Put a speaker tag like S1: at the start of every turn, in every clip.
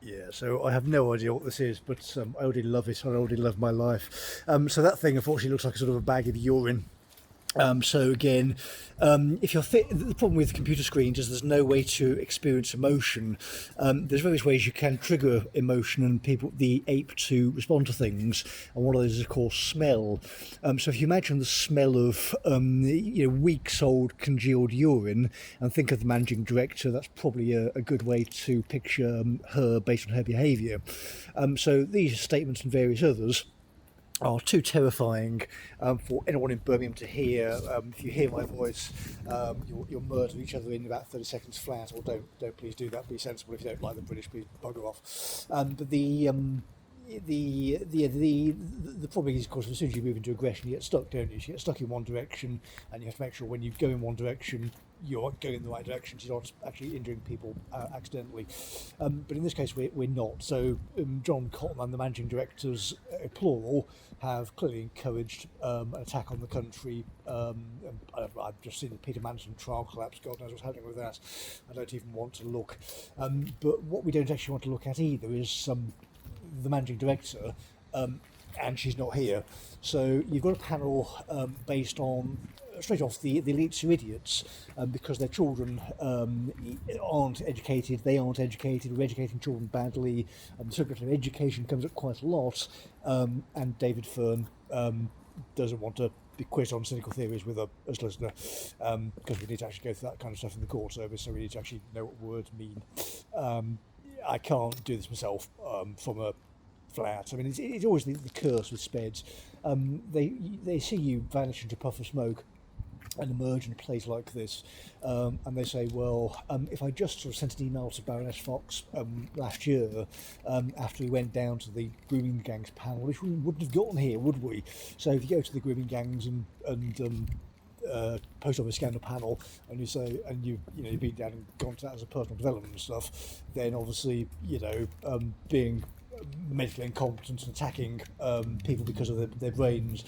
S1: Yeah, so I have no idea what this is, but I already love it. I already love my life. So that thing unfortunately looks like a sort of a bag of urine. So again, if you're the problem with computer screens is there's no way to experience emotion. There's various ways you can trigger emotion and people, the ape, to respond to things, and one of those is of course smell. So if you imagine the smell of weeks old congealed urine, and think of the managing director, that's probably a good way to picture her based on her behaviour. So these statements and various others are too terrifying for anyone in Birmingham to hear. If you hear my voice, you'll murder each other in about 30 seconds flat. Or don't please do that. Be sensible. If you don't like the British, please bugger off. But the problem is, of course, as soon as you move into aggression, you get stuck, don't you? You get stuck in one direction, and you have to make sure when you go in one direction, you're going in the right direction, so you're not actually injuring people accidentally. But in this case, we're not. So John Cotton and the managing directors, plural, have clearly encouraged an attack on the country. I've just seen the Peter Manson trial collapse. God knows what's happening with that. I don't even want to look. But what we don't actually want to look at either is the managing director, and she's not here. So you've got a panel based on, straight off, the elites are idiots because their children aren't educated, they aren't educated, we're educating children badly, the subject of education comes up quite a lot, and David Fern doesn't want to be quizzed on cynical theories with a solicitor, because we need to actually go through that kind of stuff in the court service, so we need to actually know what words mean. I can't do this myself from a flat. I mean, it's always the curse with speds. They see you vanish into a puff of smoke and emerge in a place like this, and they say, well, if I just sort of sent an email to Baroness Fox last year, after we went down to the grooming gangs panel, we wouldn't have gotten here, would we? So if you go to the grooming gangs and post office scandal panel, and you say, and you've been down and gone to that as a personal development and stuff, then obviously being medically incompetent and attacking people because of their brains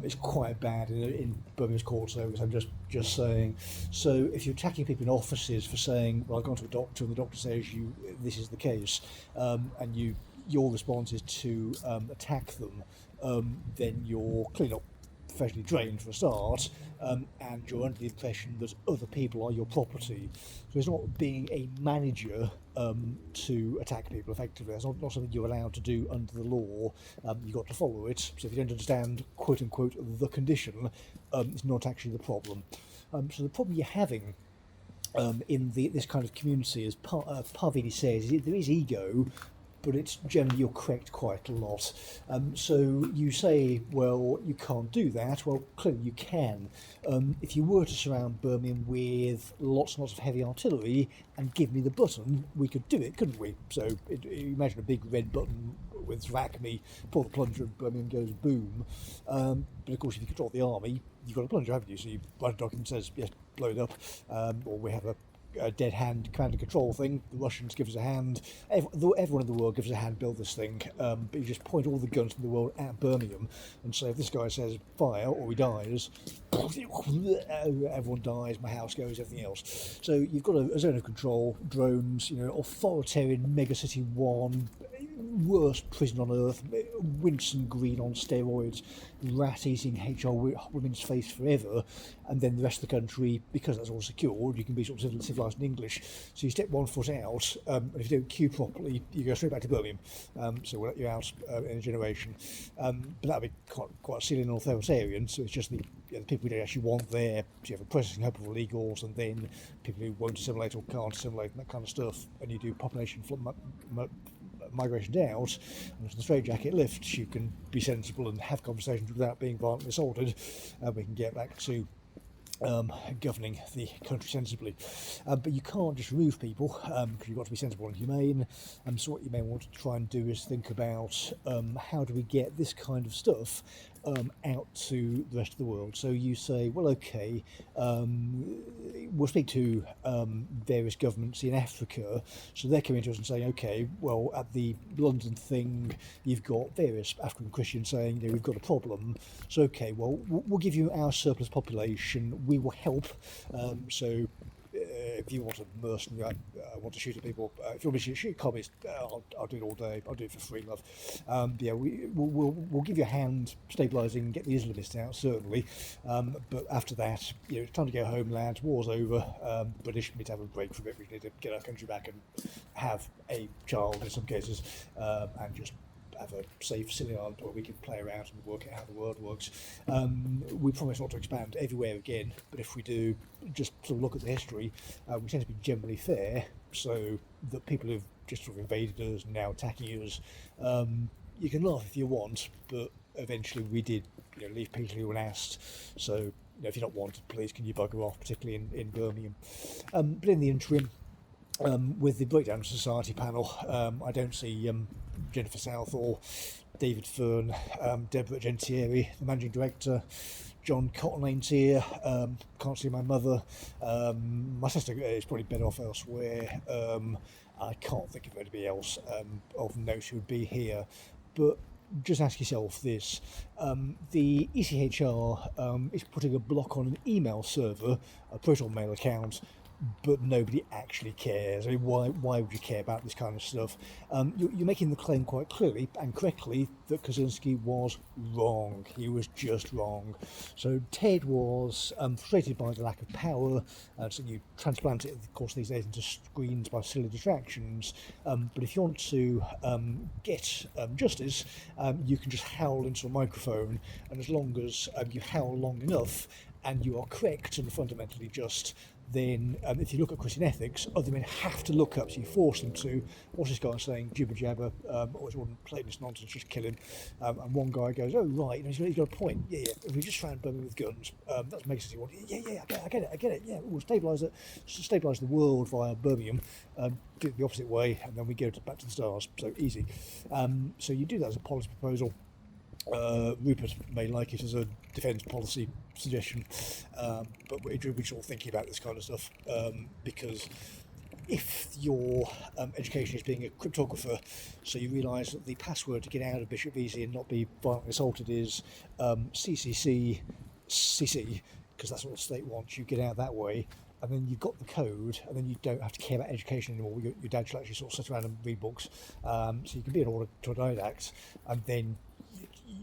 S1: is quite bad in Birmingham's court service. I'm just saying. So if you're attacking people in offices for saying, well, I've gone to a doctor and the doctor says this is the case, and your response is to attack them, then you're clearly not professionally trained for a start, and you're under the impression that other people are your property. So it's not being a manager to attack people effectively. That's not something you're allowed to do under the law. You've got to follow it. So if you don't understand, quote unquote, the condition, it's not actually the problem. So the problem you're having in this kind of community, as Parvini says, there is ego, but it's generally you're correct quite a lot. So you say, well, you can't do that. Well, clearly you can. If you were to surround Birmingham with lots and lots of heavy artillery and give me the button, we could do it, couldn't we? So imagine a big red button with Acme, pull the plunger and Birmingham goes boom. But of course, if you control the army, you've got a plunger, haven't you? So you write a document that says, yes, blow it up, or we have a dead hand command and control thing. The Russians give us a hand. Everyone in the world gives us a hand build this thing. But you just point all the guns in the world at Birmingham and say, if this guy says fire or he dies, everyone dies, my house goes, everything else. So you've got a zone of control, drones, authoritarian megacity one, worst prison on earth, Winston Green on steroids, rat-eating HR women's face forever, and then the rest of the country, because that's all secured, you can be sort of civilised in English. So you step 1 foot out, and if you don't queue properly, you go straight back to Birmingham. So we'll let you out in a generation. But that'll be quite silly and authoritarian, so it's just the people we don't actually want there. So you have a processing hub of illegals, and then people who won't assimilate or can't assimilate and that kind of stuff, and you do population migration out, and if the straitjacket lifts, you can be sensible and have conversations without being violently assaulted, and we can get back to governing the country sensibly. But you can't just remove people, because you've got to be sensible and humane. So what you may want to try and do is think about how do we get this kind of stuff out to the rest of the world. So you say, well, okay, we'll speak to various governments in Africa. So they're coming to us and saying, okay, well, at the London thing, you've got various African Christians saying, we've got a problem. So, okay, well, we'll give you our surplus population. We will help. So if you want a mercenary, want to shoot at people, if you want me to shoot commies, I'll do it all day. I'll do it for free, love. Yeah, we'll give you a hand stabilising, get the Islamists out, certainly. But after that, it's time to go home, lads. War's over. British need to have a break from it. We need to get our country back and have a child in some cases, and just have a safe, silly island where we can play around and work out how the world works. We promise not to expand everywhere again, but if we do, just sort of look at the history, we tend to be generally fair, so that people who've just sort of invaded us and now attacking us, you can laugh if you want, but eventually we did leave peacefully unasked, so if you're not wanted, please can you bugger off, particularly in Birmingham. But in the interim, with the Breakdown Society panel, I don't see Jennifer South or David Fern, Deborah Gentieri, the managing director, John Cottlane's here, can't see my mother, my sister is probably better off elsewhere, I can't think of anybody else of note who would be here, but just ask yourself this, the ECHR is putting a block on an email server, a Proton Mail account, but nobody actually cares. I mean, why would you care about this kind of stuff? You're making the claim quite clearly and correctly that Kaczynski was wrong. He was just wrong. So Ted was frustrated by the lack of power, so you transplant it, of course, these days into screens by silly distractions. But if you want to get justice, you can just howl into a microphone, and as long as you howl long enough and you are correct and fundamentally just, then if you look at Christian ethics, other men have to look up, so you force them to. What's this guy saying? Jibber jabber, always want Platonist nonsense, just kill him. And one guy goes, oh right, he's got a point. Yeah, if we just found Birmingham with guns, that's makes sense. Yeah, I get it. Yeah, we'll stabilise the world via Birmingham. Do it the opposite way, and then we go back to the stars. So easy. So you do that as a policy proposal. Rupert may like it as a defence policy suggestion, but we're sort of thinking about this kind of stuff, because if your education is being a cryptographer, so you realise that the password to get out of Bishop Vesey and not be violently assaulted is CCC, because that's what the state wants, you get out that way, and then you've got the code, and then you don't have to care about education anymore. Your dad should actually sort of sit around and read books, so you can be an autodidact, and then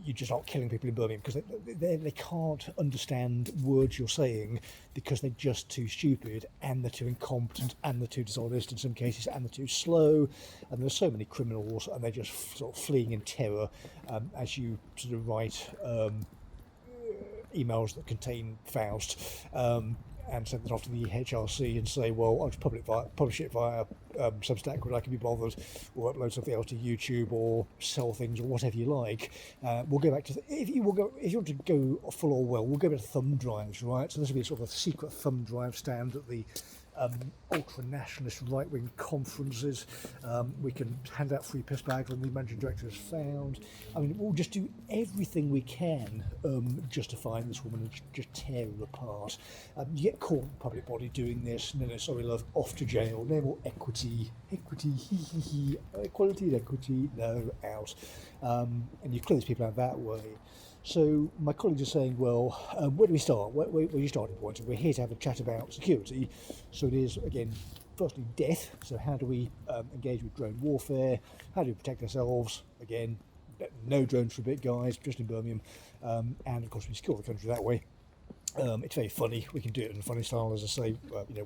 S1: you're just not killing people in Birmingham because they can't understand words you're saying because they're just too stupid, and they're too incompetent, and they're too dishonest in some cases, and they're too slow, and there's so many criminals, and they're just sort of fleeing in terror as you sort of write emails that contain Faust, and send it off to the HRC and say, well, I'll just publish it via Substack when I can be bothered, or upload something else to YouTube, or sell things, or whatever you like. We'll go back to if you want to go full Orwell, we'll go back to thumb drives, right? So this will be sort of a secret thumb drive stand at the ultra-nationalist right-wing conferences. We can hand out free piasbag when the managing director is found. I mean, we'll just do everything we can justifying this woman and just tear her apart. You get caught in the public body doing this, no, sorry love, off to jail, no more equity, equality and equity, no, out. And you clear these people out that way. So my colleagues are saying, well, where do we start? Where are your starting points? We're here to have a chat about security. So it is, again, firstly, death. So how do we engage with drone warfare? How do we protect ourselves? Again, no drones for a bit, guys, just in Birmingham. And, of course, we secure the country that way. It's very funny. We can do it in a funny style, as I say,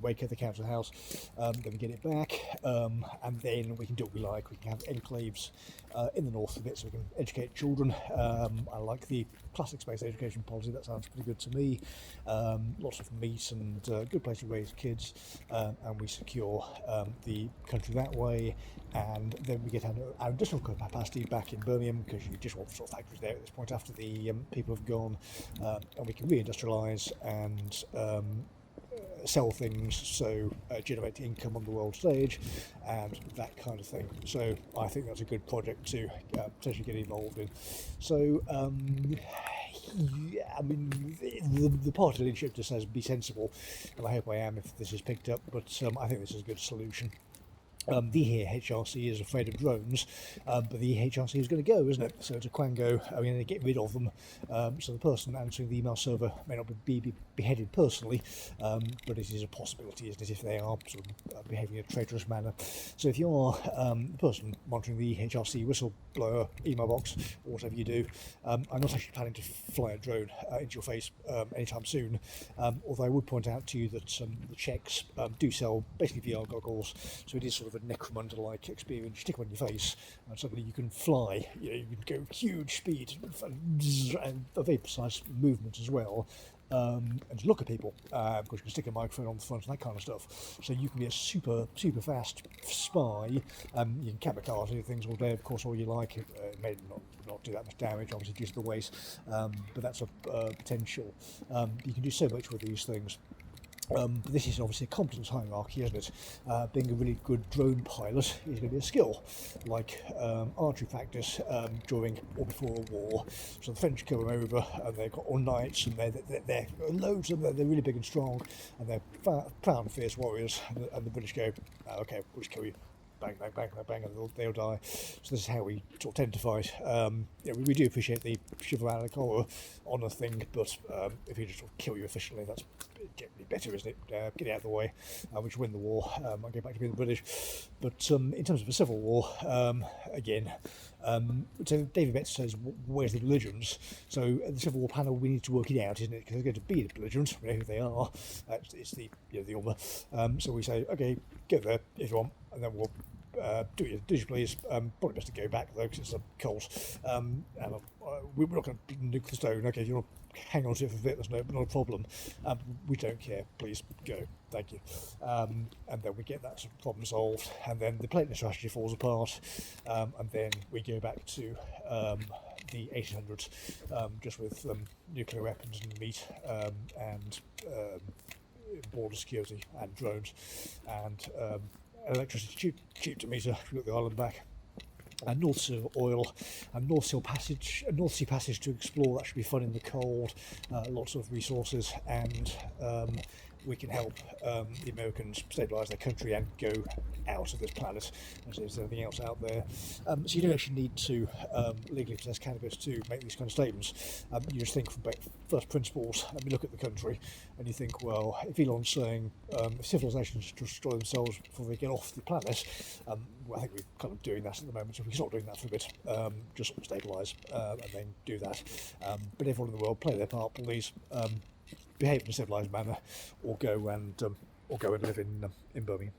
S1: wake up the council house, then we get it back, and then we can do what we like. We can have enclaves in the north of it, so we can educate children. I like the classic space education policy. That sounds pretty good to me. Lots of meat and good place to raise kids, and we secure the country that way. And then we get our industrial capacity back in Birmingham, because you just want sort of factories there at this point after the people have gone, and we can reindustrialise and sell things, so generate income on the world stage and that kind of thing. So I think that's a good project to potentially get involved in. So yeah, I mean, the party leadership just says be sensible, and I hope I am if this is picked up, but I think this is a good solution. The HRC is afraid of drones, but the HRC is going to go, isn't it? So to Quango, I mean, they get rid of them. So the person answering the email server may not be beheaded personally, but it is a possibility, isn't it, if they are sort of behaving in a traitorous manner. So if you are the person monitoring the HRC whistleblower email box, or whatever you do, I'm not actually planning to fly a drone into your face anytime soon, although I would point out to you that the Czechs do sell basically VR goggles, so it is sort of a necromunda-like experience. You stick them on your face and suddenly you can fly. You can go huge speed and a very precise movement as well. And to look at people, because you can stick a microphone on the front and that kind of stuff. So you can be a super fast spy. You can kamikaze things all day, of course, all you like. It may not do that much damage, obviously due to the weight, but that's a potential. You can do so much with these things. But this is obviously a competence hierarchy, isn't it? Being a really good drone pilot is going to be a skill, like archery practice during or before a war. So the French come over and they've got all knights, and they're loads of them. They're really big and strong, and they're proud and fierce warriors. And the British go, oh, okay, we'll just kill you. Bang, bang, bang, bang, bang, and they'll die. So this is how we sort of tend to fight. We do appreciate the chivalric honour thing, but if you just sort of kill you efficiently, that's generally better, isn't it? Get out of the way, we should win the war, and go back to being the British. But in terms of a civil war, again, so David Betts says, where's the belligerents? So at the Civil War panel, we need to work it out, isn't it? Because they're going to be the belligerents, we know who they are. It's the other. So we say, okay, go there if you want, and then we'll do you please. Probably best to go back though, because it's a cold. And we're not going to nuke the stone. Okay, if you want to hang on to it for a bit, there's not a problem. We don't care. Please go. Thank you. And then we get that sort of problem solved, and then the platelet strategy falls apart, and then we go back to the 1800s, just with nuclear weapons and meat, and border security and drones, and electricity cheap to meter. We got the island back, and North Sea oil, and North Sea passage to explore. That should be fun in the cold. Lots of resources, and we can help the Americans stabilise their country and go out of this planet. As there's anything else out there, so you don't actually need to legally possess cannabis to make these kind of statements. You just think from first principles, and you look at the country, and you think, well, if Elon's saying if civilizations destroy themselves before they get off the planet, well, I think we're kind of doing that at the moment. So we can stop doing that for a bit, just stabilise, and then do that. But everyone in the world play their part, please. Behave in a civilised manner, or go and live in Birmingham.